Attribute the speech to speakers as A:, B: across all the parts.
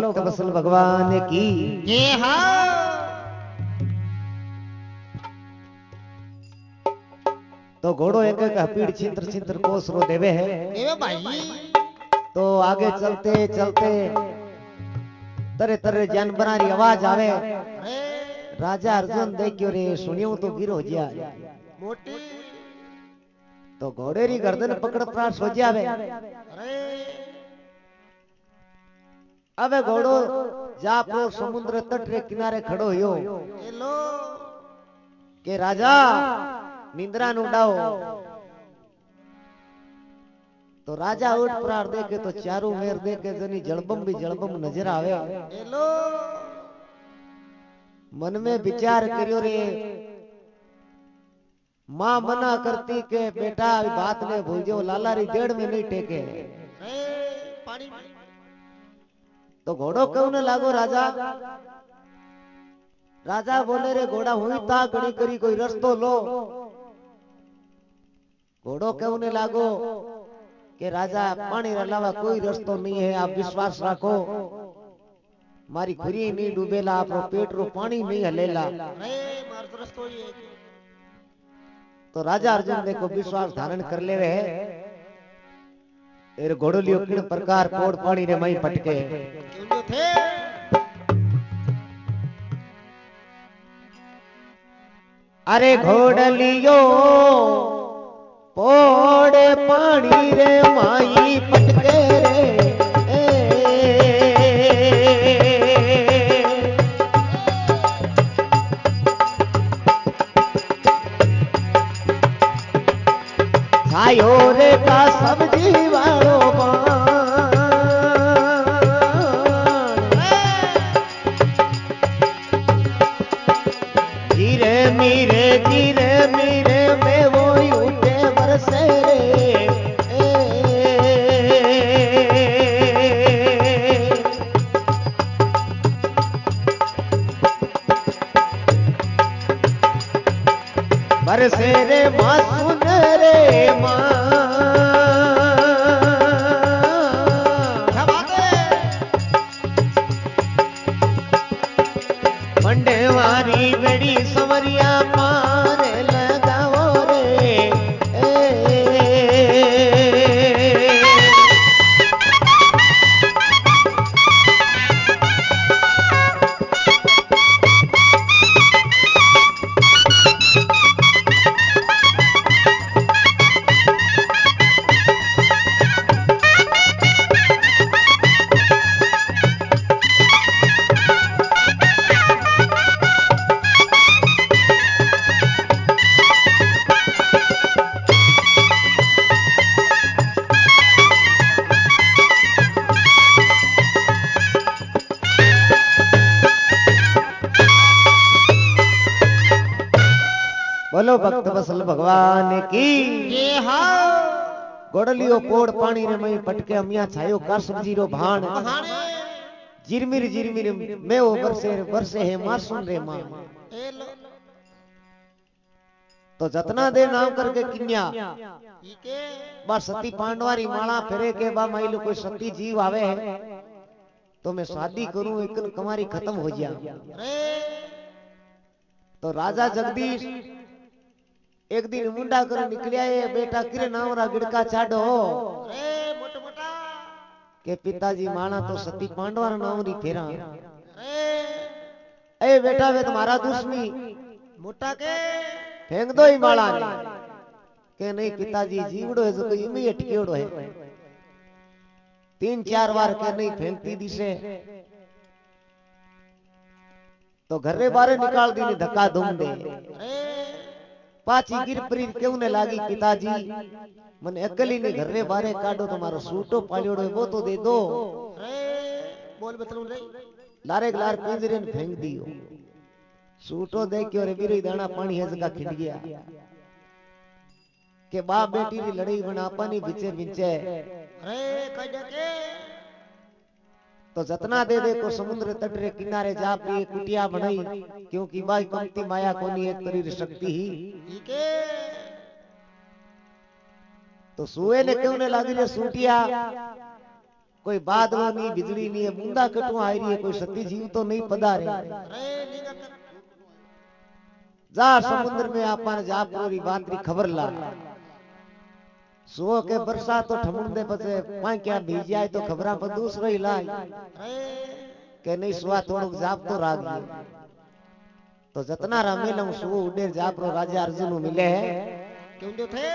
A: भक्त वत्सल भगवान की
B: ये हाँ
A: तो घोड़ो एक एक हपीड़ छिंतर छिंतर कोस रो देवे है।
B: देवे भाई
A: तो आगे चलते चलते तरह तरह जानवरां री आवाज आवे।
B: अरे
A: राजा अर्जुन देखियो रे सुनियो तो गिरो जिया।
B: मोटी
A: तो घोड़े री गर्दन पकड़ प्रास हो जावे।
B: अरे
A: अबे घोड़ो जापो समुद्र तट रे किनारे खड़ो हो
B: ये लो
A: के राजा निंद्रा नु उड़ाओ। तो राजा उठ प्रार देखे तो चारों मेर देखे जनी जलबम भी जलबम नजर आवे।
B: ये लो
A: मन में विचार करियो रे मां मना करती के बेटा बात ने भूल जाओ लाला री डेढ़ में नहीं टेके।
B: अरे पानी
A: तो घोड़ो क्यों न लागो राजा। राजा बोले रे घोड़ा हुई ता गड़ी करी कोई रस्तो लो। घोड़ो क्यों न लागो के राजा पानी रे अलावा कोई रस्तो नहीं है आप विश्वास रखो मारी खुरी नहीं डूबेला आपरो पेट रो पानी नहीं हलेला।
B: अरे मार दोस्त ये
A: तो राजा अर्जुन देखो विश्वास धारण कर लेवे है। एर घोड़ो लियो किन प्रकार कोड़ पानी रे मई पटके।
B: क्यों जो थे
A: अरे घोड़लियो पोड़े पानी रे माई पटके रे। छायो रे का सब्जी वालो धीरे मीरे में वो उठे बरसे रे। बरसे रे माँ सुन रे माँ
B: क्या बात है
A: मंडे वारी बड़ी समरिया मारे लगाओ रे। बोलो भक्त वत्सल भगवान की
B: ये हाँ
A: गोड़लियो पोड़ पानी रे मई पटके अमिया छायो कर सब्जी रो भाण
B: कहानी
A: जिरमिर में वो बरसे है मासूम रे मां।
B: ये लो
A: तो जतना दे नाम करके किन्या
B: ठीक है
A: बा सती पांडवारी माला फेरे के बा माई लो कोई सती जीव आवे है तो मैं शादी करूं एक कमारी खत्म हो जा।
B: अरे
A: तो राजा जगदीश एक दिन मुंडा कर निकलिया है बेटा किरे नाम रा गिड़का चाडो
B: अरे मोटा मोटा
A: के पिताजी माना तो सती पांडवा नाम री फेरा।
B: अरे
A: ए बेटा वे तुम्हारा दुश्मनी
B: मोटा के
A: फेंक दो ही माला ने के नहीं पिताजी जीवड़ो है जो कोई इमी अटकेड़ो है। 3-4 बार के नहीं फेंकती दिसे तो घर रे बारे निकाल दी धक्का दूम दे।
B: अरे
A: पाची गिर परी क्यों ने लागी पिताजी मन अकली ने घर रे बारे काढो तुम्हारो सूटो पालियोड़ो है वो तो दे दो।
B: अरे बोल बतलू रे
A: लारे लार पिंजरे ने फेंक दियो सूटो देखियो रे बीरी दाना पानी है जगह खिंड गया के बाप बेटी री लड़ाई बना पानी बिचे बिचे।
B: अरे कह के
A: तो जतना दे दे को समुद्र तट रे किनारे जा पी कुटिया बनाई क्योंकि बाई कमती माया कोनी एक तरी शक्ति ही।
B: ठीक है
A: तो सुए ने क्यों ने लागी रे सूटिया कोई बादलों नहीं बिजली नहीं है बूंदा कटू आ रही है कोई सती जीव तो नहीं पधारे
B: अरे नीगा कर
A: जा समुद्र में आपन जा पूरी बात री खबर ला सुओ के बरसात तो ठमुंदे बचे पाई क्या भीज जाए तो खबरा पर दूसरा ही लाई
B: अरे
A: के नहीं सुआ थोड़ो जाप तो राग तो जतना रामेला सुओ उडेर जाप रो राजा अर्जुन मिले है
B: क्यों जो थे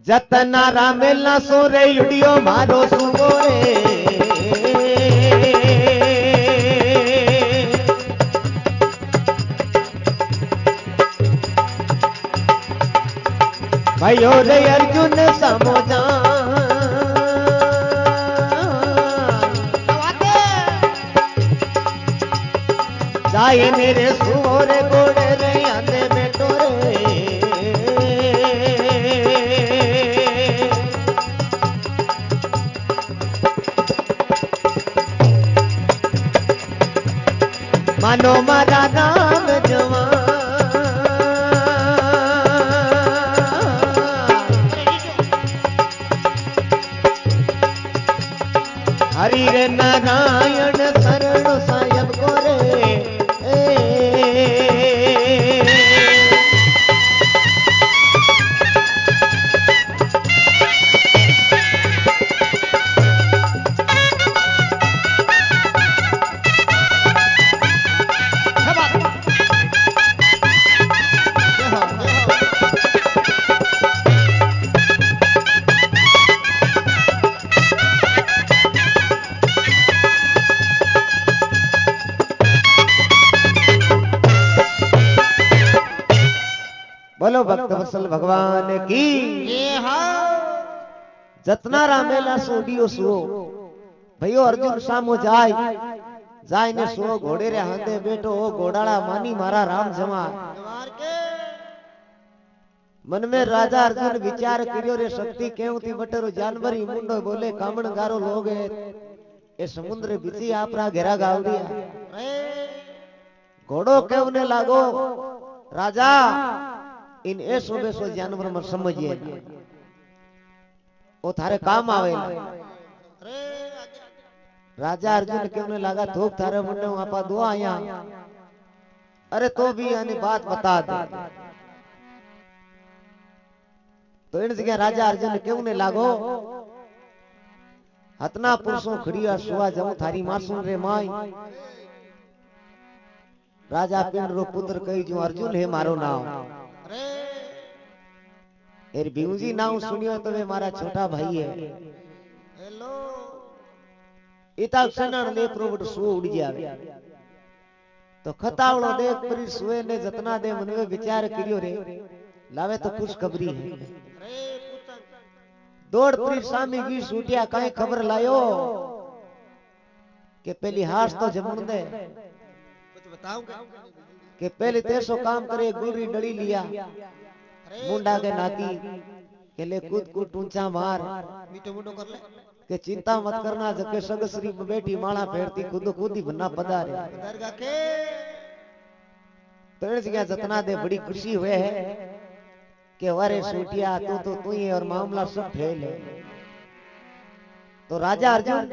A: जतना रामेला सो रे युडियो मारो सुओ रे भयो रे अर्जुन समोजा जाए मेरे सुओर गोड़े रे आंदे बेटो रे मानो मारा नाम जवान हरि रे नारायण शरण साहेब को रे बोलो भक्त वत्सल भगवान की
B: ये हाँ
A: जतना रामेला सोडियो सो भयो अर्जुन सामो जाय जाय ने सो घोड़े रे हांदे बेटो ओ घोड़ाड़ा मानी मारा राम जमा
B: जवार के
A: मन में राजा अर्जुन विचार करियो रे शक्ति केव थी बटरो जानवर ही मुंडो बोले कामण गारो लोग है ए समुद्र बीची आपरा घेरा गावड़िया
B: अरे
A: घोड़ो केवने लागो राजा इन ऐसो बेसो जानवर में समझिए वो थारे काम आवेला
B: अरे
A: राजा अर्जुन केवने लगा थोक थारे मुंडे आपा दो आया अरे तो भी यानी बात बता दे तो इन जगह राजा अर्जुन केवने लागो हतना पुरुषों खड़िया सुआ जाऊं थारी मासून रे माई राजा पिंड रो पुत्र कही जो अर्जुन है मारो नाम
B: अरे
A: एर बिऊजी नाम सुनियो तो वे मारा छोटा भाई है
B: हेलो
A: इता सनण ले प्रोबट सो उड़ जावे तो खतावड़ो देख परी सुए ने जतना दे मन में विचार करियो रे लावे तो कुछ खबरी है
B: अरे पूछन
A: दौड़ परी सामी की सूटिया काई खबर लायो के पहली हास तो जमुन दे
B: कुछ बताऊं क्या
A: के पहले तेसो काम करे गुलरी डली लिया
B: अरे
A: मुंडा के नाती के ले कूद कूद ऊंचा मार
B: मीठो मुंडो कर ले
A: के चिंता मत करना जके सगसरी में बैठी माला फेरती खुद खुद ही बन्ना पधारे
B: दरगाह के
A: पेड़ से क्या जतना दे बड़ी खुशी हुए है कि वारे सूटिया तू ही है और मामला सब फेल है तो राजा अर्जुन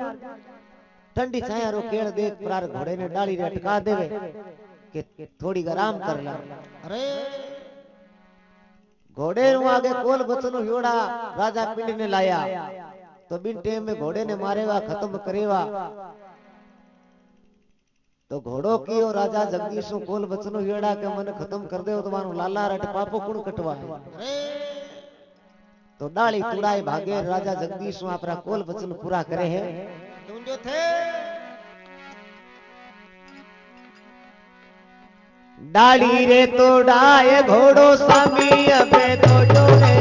A: ठंडी छाया रो केड़ देख प्रार घोड़े ने डाली रे अटका देवे कि थोड़ी आराम कर ला
B: अरे
A: घोड़े नु आगे कोल बचनो योड़ा राजा पिंड ने लाया तो बिन टेम में घोड़े ने मारेवा खत्म करेवा तो घोड़ो की और राजा जगदीश कोल बचनो योड़ा के मन खत्म कर दे तो मानो लाला रट पापो कुण कटवा
B: अरे
A: तो डाली तुड़ाई भागे राजा जगदीश अपना कोल बचन पूरा करे है
B: तुम जो थे
A: डाली रे तो डाए घोड़ो सामी अबे तो जोड़े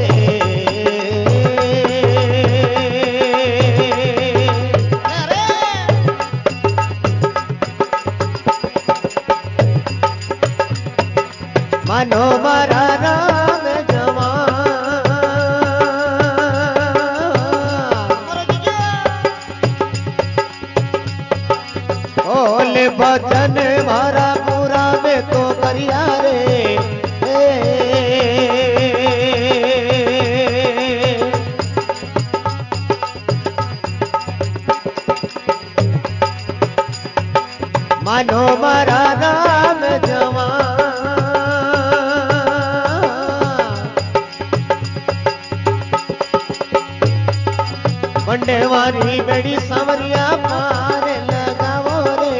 A: मानो मारा राम जवान ओले बचन मारा पूरा में तो करिया रे मानो मारा राम जवान मंडेवारी बेड़ी सांवरिया पार लगावो रे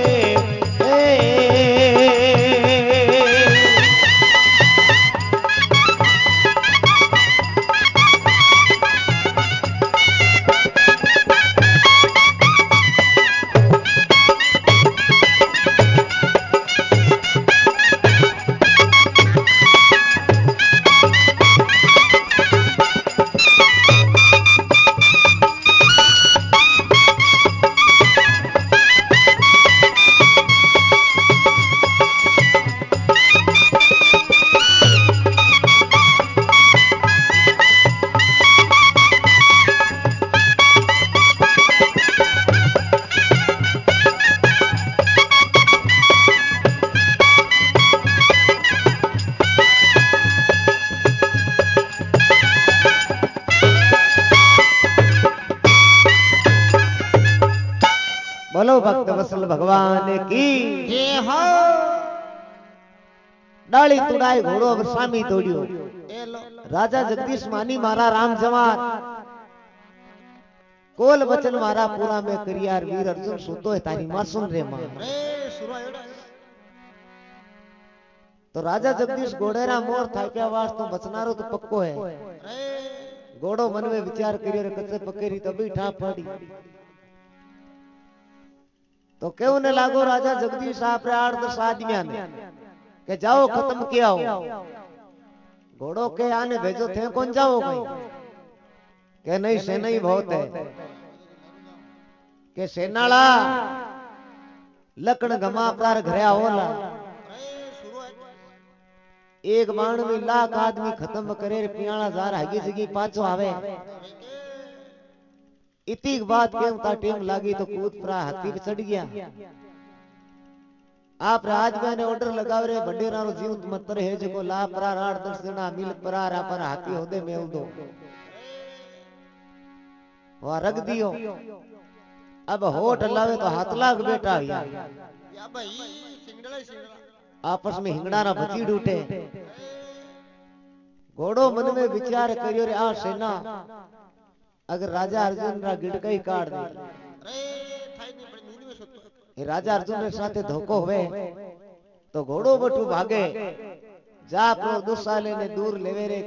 A: बोलो भक्त वत्सल भगवान की
B: जय हो
A: डाली तुड़ाई घोड़ो अब सामी दौड़ियो
B: ए लो
A: राजा जगदीश मानी मारा राम जवान कोल वचन मारा पूरा में करियार वीर अर्जुन सुतो है तारी मां सुन रे मां
B: रे सुरो एड़ा
A: तो राजा जगदीश घोड़ेरा मोर थाप्या वास तो बचनारो तो पक्को है
B: रे
A: घोड़ो मन में विचार करियो रे कच्चे पक्केरी तभी ठा पड़ी तो क्यों ने लागो राजा जगदीश आप रे 8-10 आदमिया ने के जाओ खत्म किया हो घोड़ो के आने भेजो थे कौन जाओ भाई के नहीं सेना ही बहुत है के सेनाला लकड़ गमा प्रार घरया होला
B: रे सुरो
A: एक बाण में लाख आदमी खत्म करे रे पियाला जार आगे जगी पाछो आवे इतनी बात केम ता टेम लागी तो कूद परा हाथी पे चढ़ गया आप राज मैंने ऑर्डर लगाव रे भंडेरा रो जीव मंत्र है जको ला परा 8-10 जना मिल परा रा पर हाथी होदे मेल दो वहां रख दियो अब होठ लावे तो हाथ लाग बेटा या
B: भाई सिंगड़ा
A: आपस में हिंगड़ा ना बची उठे घोड़ो मन में विचार करियो रे आ सेना अगर राजा अर्जुन रा गिड़का ही काट दे
B: रे थाई ने बड़ी नींद में सुतो
A: ये राजा अर्जुन रे साथे धोखो होवे तो घोड़ो बटू भागे जा प्रो दुसाले ने दूर लेवे रे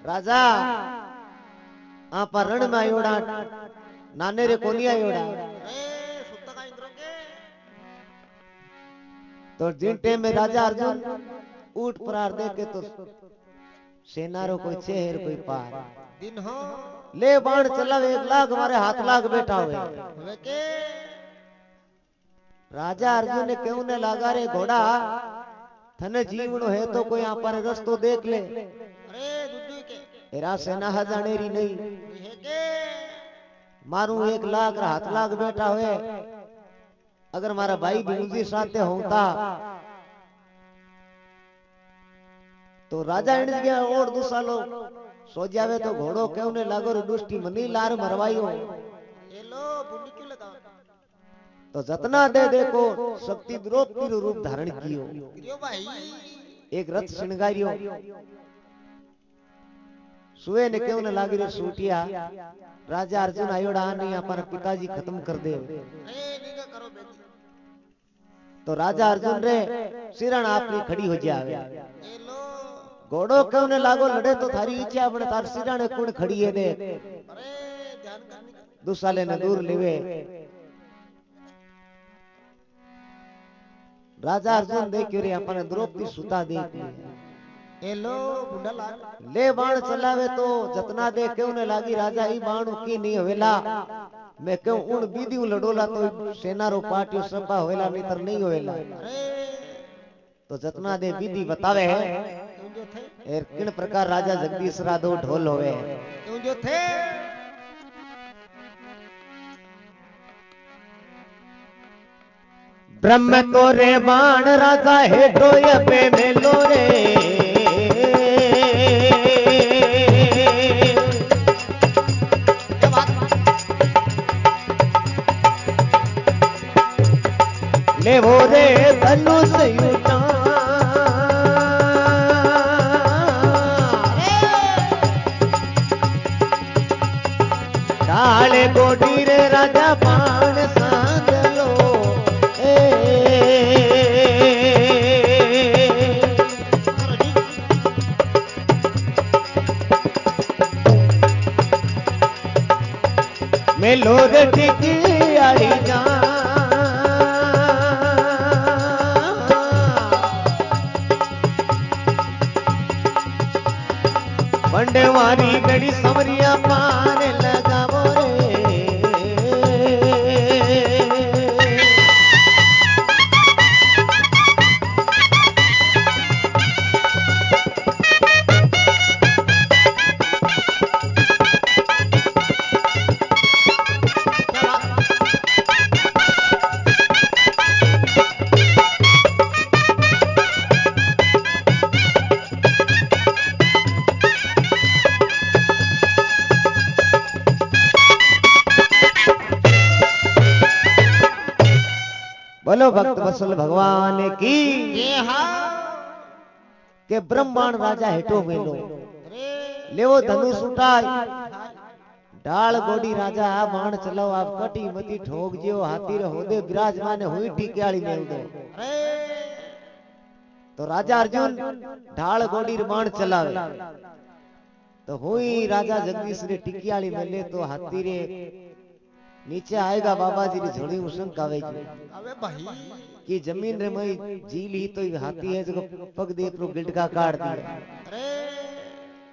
A: राजा आपा रण में आयोड़ा नाने रे कोनी आयोड़ा
B: रे सुत्ता का इंद्र के
A: तो जिन टाइम में राजा अर्जुन ऊट परार दे के तो सेना रो कोई चेहर कोई पार
B: दिन हो
A: ले बाण चलावे 1 लाख हमारे हाथ लाख बैठा हुए
B: वे के
A: राजा अर्जुन ने क्यों ने लागा रे घोड़ा थने जीवनो है तो कोई यहाँ पर रस्तो देख ले
B: अरे दुद्दू के
A: तेरा सेना हजानेरी नहीं
B: हे के
A: मारू 1 लाख रा हाथ लाख बैठा हुए अगर मारा भाई भी साथे होता तो राजा इंड गया और दूसरा लोग सो जावे तो घोड़ो क्यों ने लागो रे दुष्टी मनी लार मरवाइयो
B: ए लो बुंडी क्यों लगा
A: तो जतना दे देखो शक्ति द्रौपदी रो रूप धारण कियो
B: गिरियो भाई
A: एक रथ श्रृंगारियो सुए ने क्यों न लागी रे सूटिया राजा अर्जुन आयोड़ा नहीं अपन पिताजी खत्म कर दे
B: अरे नीगा करो बेटी
A: तो राजा अर्जुन रे सिरण आपनी खड़ी हो जावे
B: ए लो
A: घोड़ो क्यों ने लागो लड़े तो थारी इच्छा अपने तार सिरण कुण खड़ी है दे
B: अरे ध्यान करने
A: दुसाले ने दूर लेवे राजा अर्जुन देखियो रे अपन द्रौपदी सुता देख
B: ए लो बुंडा लाग
A: ले बाण चलावे तो जतना दे क्यों ने लागी राजा ई बाण की नहीं होवेला मैं क्यों उन बीदी लड़ोला तो सेना रो पाटियो सपा होवेला नहीं तर नहीं होवेला
B: अरे
A: तो जतना दे बीदी बतावे है
B: तुम जो थे
A: एर किन प्रकार राजा जगदीश राधो ढोल होवे
B: तुम जो थे
A: ब्रह्म तो रे बाण राजा है ढोय पे मेलो रे ले वो रे धनुष उठा ढाले गोडी रे राजा बाण सांदलो मैं लोग टिकी आई जा पंडवारी गड़ी समरिया पाने लगा बोलो भक्त वत्सल भगवान की के ब्रह्मांड राजा हेठो मेलो लेवो धनुष उठाई ढाल गोडी राजा बाण चलाओ आप कटी मती ठोक जियो हाथी रे होदे विराजमान हुई टिक्याली मेल दो तो राजा अर्जुन ढाल गोडी रे बाण चलावे तो हुई राजा जगदीश रे टिक्याली मेले तो हाथी रे नीचे आएगा बाबा जी री झोली उसन कावेगी
B: अबे भाई
A: कि जमीन रे मई झील ही तो हाथी है जो पग दे प्रो गिल्डका काट दिया
B: अरे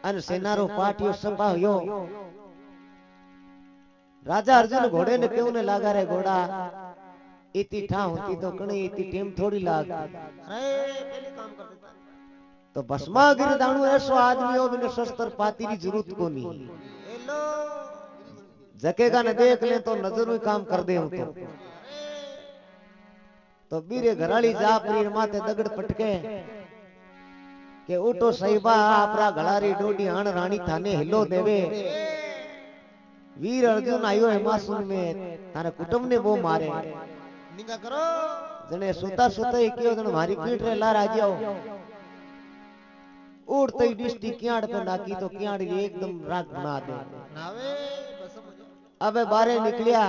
A: अन सेनारो पाटियो संभा यो राजा अर्जुन घोड़े ने क्यों ने लागा रे घोड़ा इतनी ठा होती तो कणी इतनी टेम थोड़ी लाग
B: अरे पहले काम कर देता
A: तो भस्मा गिर दाणु ऐसो आदमी हो बिना शस्त्र पाती री जरूरत को नहीं
B: हेलो
A: जकेगा ने देख ले तो नजर में काम कर दे तो बीरे घराली जा परी माथे दगड़ पटके के उठो साहिबा आपरा घड़ारी डोडी हाण रानी थाने हिलो देवे वीर अर्जुन आयो है मासूम में तारे कुटुंब ने वो मारे
B: निगा करो
A: जने सुता सुता ही कियो जने मारी पीठ रे ला राजियो उड़ते ही डिस्टी कियाड़ पे नाकी तो कियाड़ एकदम राग बना दे
B: नावे बस मुझे
A: अबे बारे निकलिया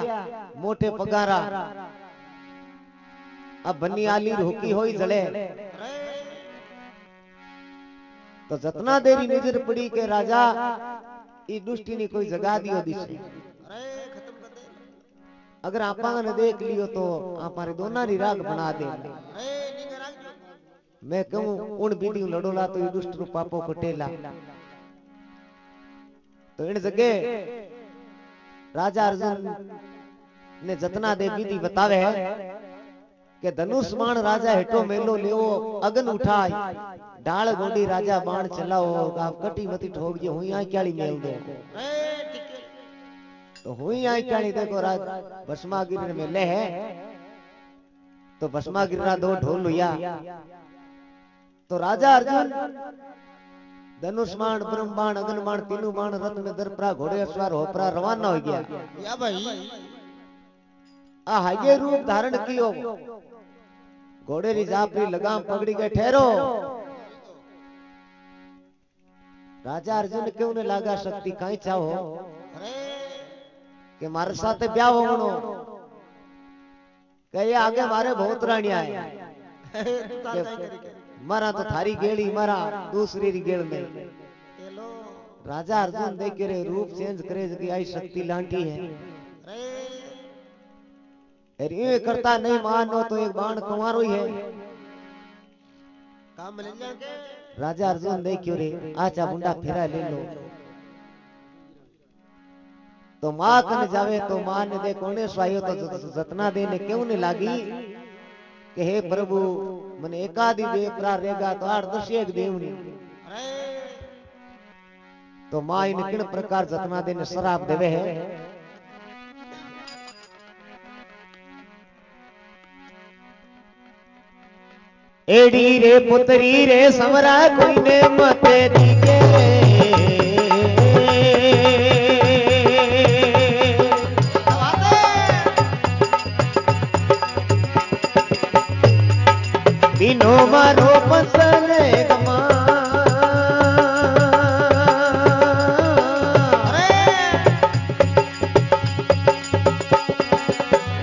A: मोटे पगारा अब बन्नी आली रुकी होई जड़े तो जतना देरी नजर पड़ी के राजा ई दुष्टी ने कोई जगा दियो दिशे
B: अरे खत्म कर दे
A: अगर आपा ने देख लियो तो हमारे दोनों री राग बना दे
B: अरे निगा राख
A: मैं कहूं उन बीड़ी लड़ोला तो ई दुष्ट रू पापो कटेला तो इन जगह राजा अर्जुन ने जतना दे विधि बतावे है के धनुष बाण राजा हेठो मेलो लेवो अगन उठाई डाल गोडी राजा बाण चलाओ आप कटी मती ठोक जे हुई आई क्याली मेल दो
B: अरे ठीक है
A: तो हुई आई क्याली देखो राज भस्मा गिर में ले है तो भस्मा गिरा दो ढोल हुआ तो राजा अर्जुन धनुष बाण ब्रह्म बाण अगन बाण तीनों बाण रथ में दरपरा घोड़े सवार होपरा रवाना हो गया
B: या भाई
A: आ हागे रूप धारण कियो घोड़े री जापरी लगाम पकड़ी के ठहरो राजा अर्जुन क्यों ने लागा शक्ति कहीं चाहो
B: अरे
A: कि मारे साथ ब्याह होनो कहे आगे मारे बहुत रानिया है
B: तू तार जाए करी
A: मारा तो थारी गेड़ी मारा दूसरी री गेड़ में
B: हेलो
A: राजा अर्जुन देख के रे रूप चेंज करे की आई शक्ति लांटी है
B: अरे
A: अरे ये करता नहीं मानो तो एक बाण कुंवारो ही है
B: काम मिल जाएंगे
A: राजा अर्जुन देख क्यों रे आचा बुंडा फेरा ले लो तो मां कन जावे तो मां ने दे कोने स्वायो तो जतना देने क्यों ने लागी कि हे प्रभु मने एकादी दे प्रा रेगा तो 8-10 एक देवनी
B: अरे
A: तो मां इन किन प्रकार जतना देने शराब देवे है एडी रे पुत्री रे समरा कोई ने मते दीके मारो पसने गमा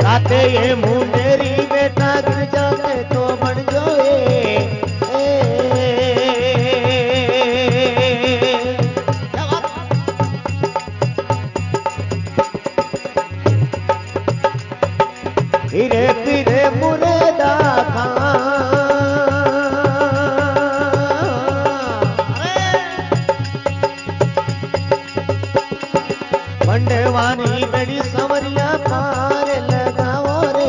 A: राते ये मुंडेरी बेटा गिर जाते तो बन जोए धीरे धीरे मुरेदा मंडवानी बड़ी समरिया पार लगाओ रे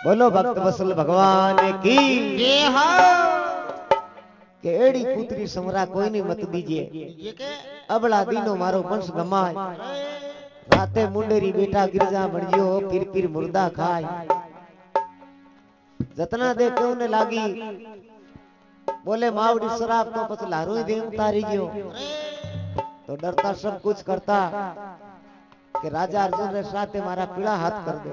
A: बोलो भक्त वसल भगवान की
B: ये हो
A: केड़ी पुत्री समरा कोई नहीं मत दीजिए
B: ये के
A: अबला दीनो मारो वंश गमाय राते मुंडेरी बेटा गिरजा बणियो फिर मुर्दा खाय जतना दे क्यों ने लागी बोले मावड़ी शराब तो पछ लारो ही दे उतारी गयो तो डरता सब कुछ करता कि राजा अर्जुन रे साथे मारा पीड़ा हाथ कर दे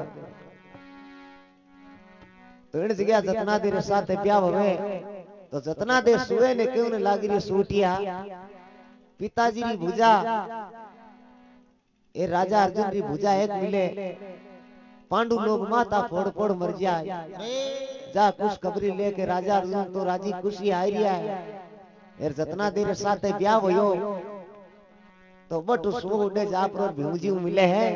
A: तो इन जगह जतना देर साथे ब्याह होवे तो जतना देर सुए ने क्यों ने लागी रे सूटिया पिताजी री भुजा ए राजा अर्जुन री भुजा एक मिले पांडु लोग माता फोड़ फोड़ मर जाए जा कुछ खबरी लेके राजा अर्जुन तो राजी खुशी आई रिया है एर जतना देर साथे ब्याह होयो तो बट सो उडे जा पर भीमजी मिले है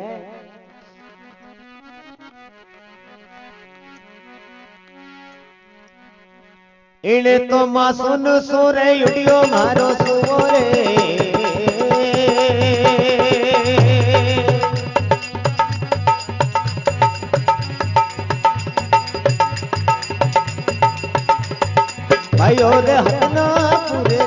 A: इने तो मां सुन सोरे उडियो मारो सुवोरे भाइयों रे हटना पूरे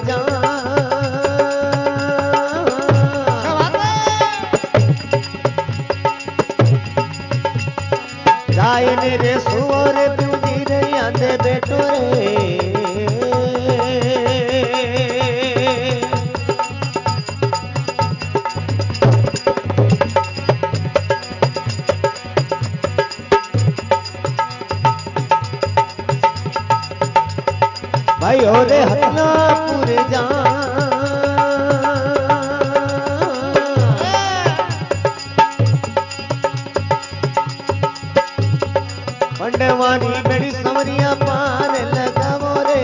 A: जाए रे सुवोरे ब्यूटी रे आंदे बेटो रे भाई हो रे हटना पूरे पंडवानी बड़ी समरिया पान लगावो रे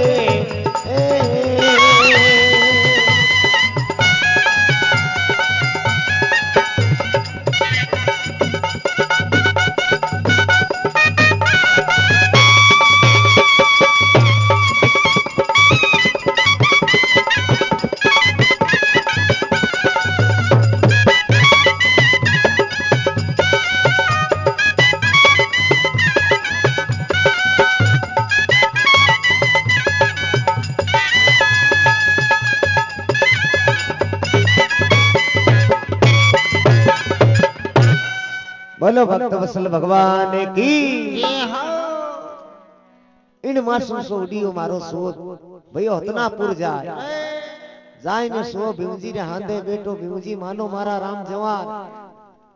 A: बोलो भक्त वत्सल भगवान की
B: ये हो
A: इन मासु सोडियो मारो सोद भयो हतनापुर जाए जाय ने सो भीमजी रे हांदे बेटो भीमजी मानो मारा राम जवान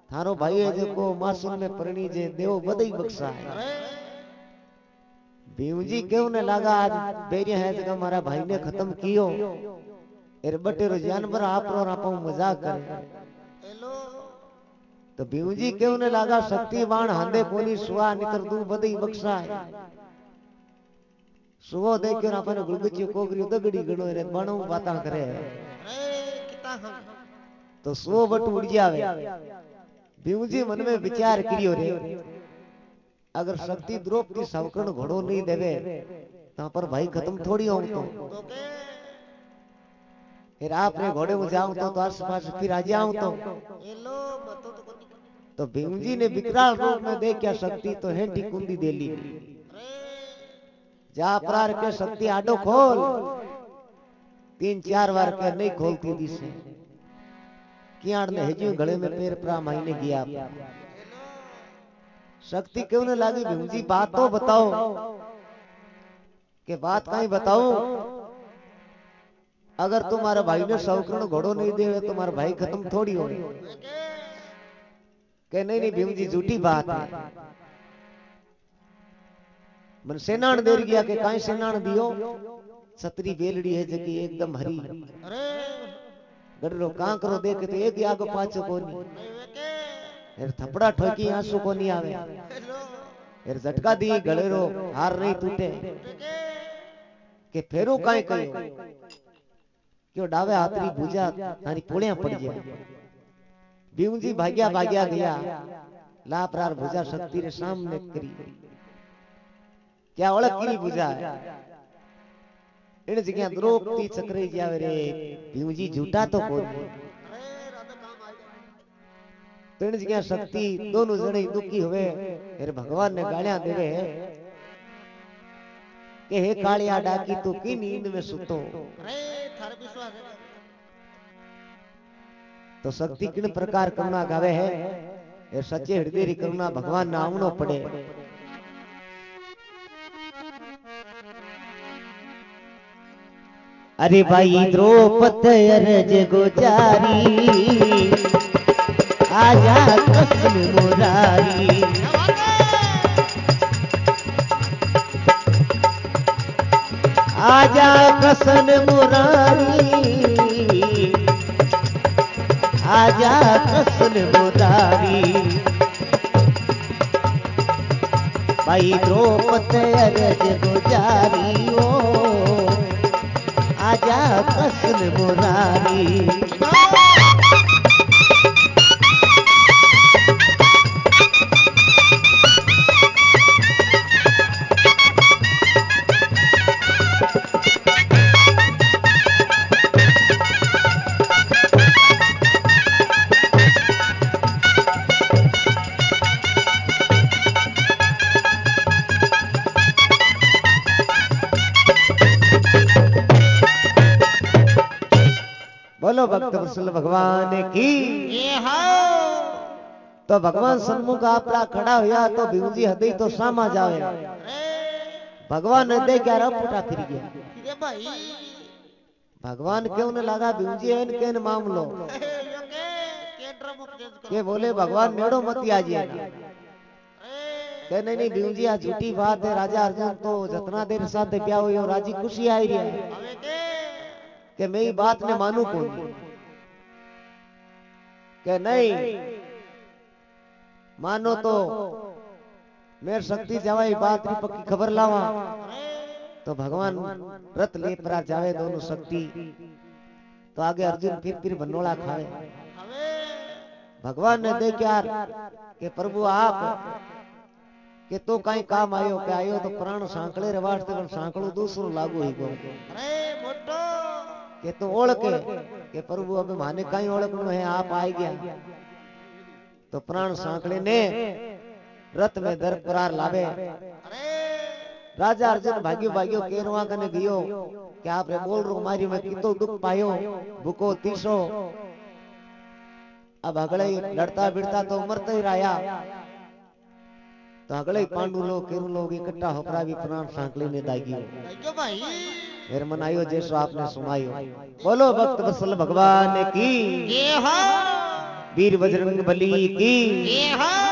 A: थारो भाई है जेको मासुन में परणी जे देव बदई बख्शा है भीमजी क्यों ने लगा आज बेरिया है जगह हमारा भाई ने खत्म कियो एर बटेरो जानवर आपरो आपो मजाक करे
B: हेलो
A: तो भीमजी क्यों ने लगा शक्तिवान हांदे कोनी सुआ नितर दू बदई बख्शा है सुओ देखियो ना अपन गुलगची कोगरी दगड़ी गणो रे बाणो बाता करे
B: कितना हम
A: तो सुओ बट उड़ जावे भीमजी मन में विचार करियो रे अगर शक्ति द्रौपदी सवकर्ण घोड़ो नहीं देवे ता पर भाई खत्म थोड़ी हो तो
B: तो के
A: फिर आपने घोड़े में जाऊं तो आसपास फिर आ जाऊं तो
B: हेलो बतो तो कोनी
A: तो भीमजी ने विकराल रूप में देखा शक्ति तो हेंटी कुंदी दे ली जा प्रार के शक्ति आडो खोल 3-4 बार के नहीं खोलती दिसे कियाड़ ने हेजियो गले में पैर प्रा मायने गया शक्ति क्यों न लागी भीम जी बात तो बताओ के बात कहीं बताओ अगर तुम्हारे भाई ने सौकरण घोड़ो नहीं दे तुम्हारा भाई खत्म थोड़ी हो के नहीं नहीं भीम जी झूठी बात है मन सेनान देर गया के काई सेनान दियो छतरी बेलड़ी है जकी एकदम हरी
B: अरे
A: गडरो कांकरो देखे तो एक आगो पाछो कोनी एर थपड़ा ठोकी आंसू कोनी आवे एर झटका दी गलेरो हार नहीं टूटे के फेरू काई कयो क्यों डावे हाथरी भुजा तारी पुड़िया पड़ गया भीम जी भाग्या भाग्या गया लापरार भुजा शक्ति रे सामने करी क्या ओळख की भुजा इन जगह द्रोपती चक्रे जावे रे भीम जी झूठा तो कोई तो इन जगह शक्ति दोनों जने दुखी हुए फिर भगवान ने गालियां देवे के हे कालिया डाकी तू की नींद में सुतो
B: अरे थारे विश्वास है
A: तो शक्ति किन प्रकार करुणा गावे है ये सच्चे हृदय री करुणा भगवान ना आवनो पड़े अरे भाई द्रौपदी अरज गुजारी आजा कृष्ण मुरारी आजा कृष्ण मुरारी आजा कृष्ण मुरारी भाई द्रौपदी अरज गुजारी ओ आजा कृष्ण मुरारी बोलो भक्त वत्सल भगवान की
B: ये हो
A: तो भगवान सन्मुख आपला खड़ा हुआ तो भीम जी हृदय तो सामा जावे भगवान हृदय क्या रपुटा फिर गया
B: ये भाई
A: भगवान क्यों न लगा भीम जी एन केन मामलो
B: केंद्र मुक्त करो
A: के बोले भगवान नेड़ो मत आजिए के नहीं नहीं भीम जी आ झूठी बात है राजा अर्जुन तो जतना देर साथ प्या हुई और राजी खुशी आई रही है
B: हमें के
A: कि मैं ये बात ने मानू कौन कि नहीं मानो तो मेर शक्ति जावा ये बात की पक्की खबर लावा तो भगवान रथ ले पर जावे दोनों शक्ति तो आगे अर्जुन फिर बनोड़ा खावे भगवान ने देख यार कि प्रभु आप कि तो कहीं काम आयो के आयो तो प्राण सांकले रवाज तक सांकड़ो दूसरो लागू ही गो
B: अरे मोटो
A: के तो ओळख के प्रभु अब माने कहीं ओळखनो है आप आ गया तो प्राण सांकले ने रथ में दर करार लावे राजा अर्जुन भाग्यो भाग्यो केरवा कने गयो कि आप रे बोल रो मारी में कितो दुख पायो भूको तीसो अब अगले लड़ता बिड़ता तो मरता ही राया तो अगले पांडु लोग केरु लोग इकट्ठा होकर भी प्राण सांकले ने दागी
B: क्यों भाई
A: मेरे मन आयो जैसो आपने सुनायो बोलो भक्त वत्सल भगवान की
B: ये हो
A: वीर बजरंग बली की
B: ये हो